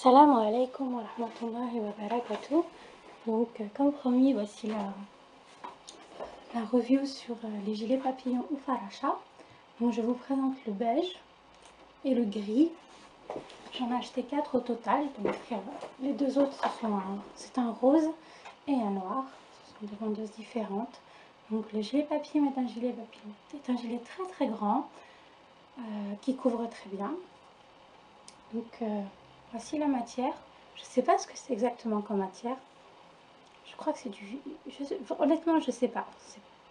Assalamu alaikum wa rahmatullahi wa barakatuh. Donc, comme promis, voici la review sur les gilets papillons ou Faracha. Donc, je vous présente le beige et le gris. J'en ai acheté 4 au total. Donc, les deux autres, c'est un rose et un noir. Ce sont des vendeuses différentes. Donc, le gilet papillon est un gilet papillon. C'est un gilet très très grand qui couvre très bien. Donc, voici la matière. Je ne sais pas ce que c'est exactement comme matière. Je crois que c'est du... honnêtement, je ne sais pas.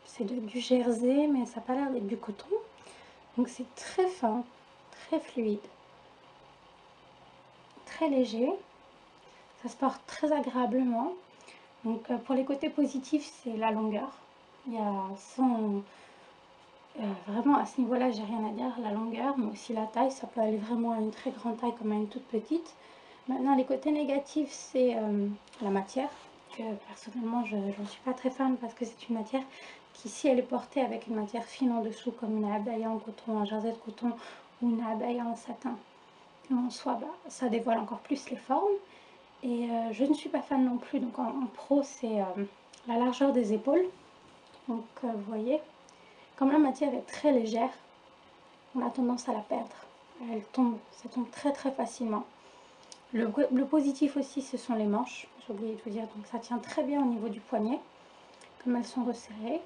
C'est du jersey, mais ça n'a pas l'air d'être du coton. Donc c'est très fin, très fluide, très léger. Ça se porte très agréablement. Donc pour les côtés positifs, c'est la longueur. Il y a vraiment à ce niveau-là, j'ai rien à dire. La longueur, mais aussi la taille. Ça peut aller vraiment à une très grande taille comme à une toute petite. Maintenant, les côtés négatifs, c'est la matière. Que personnellement, je n'en suis pas très fan parce que c'est une matière qui, si elle est portée avec une matière fine en dessous, comme une abaya en coton, un jersey de coton ou une abaya en satin, en soie, ça dévoile encore plus les formes. Et je ne suis pas fan non plus. Donc en pro, c'est la largeur des épaules. Donc vous voyez, comme la matière est très légère, on a tendance à la perdre. Ça tombe très très facilement. Le positif aussi, ce sont les manches, j'ai oublié de vous dire, donc ça tient très bien au niveau du poignet, comme elles sont resserrées.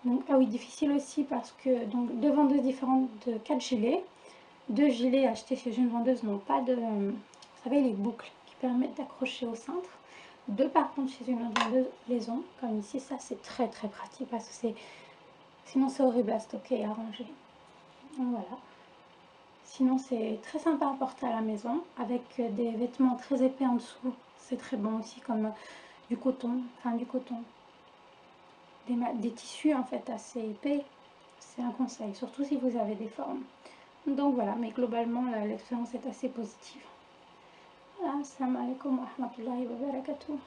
Donc, ah oui, difficile aussi parce que donc, deux vendeuses différentes de 4 gilets, 2 gilets achetés chez une vendeuse n'ont pas de, vous savez, les boucles qui permettent d'accrocher au cintre. 2 par contre chez une autre vendeuse les ont, comme ici. Ça c'est très très pratique parce que sinon c'est horrible à stocker et à ranger. Donc voilà. Sinon, c'est très sympa à porter à la maison avec des vêtements très épais en dessous. C'est très bon aussi, comme du coton, des tissus en fait assez épais. C'est un conseil, surtout si vous avez des formes. Donc voilà, mais globalement, l'expérience est assez positive. Voilà, assalamu alaikum wa rahmatullahi wa barakatuh.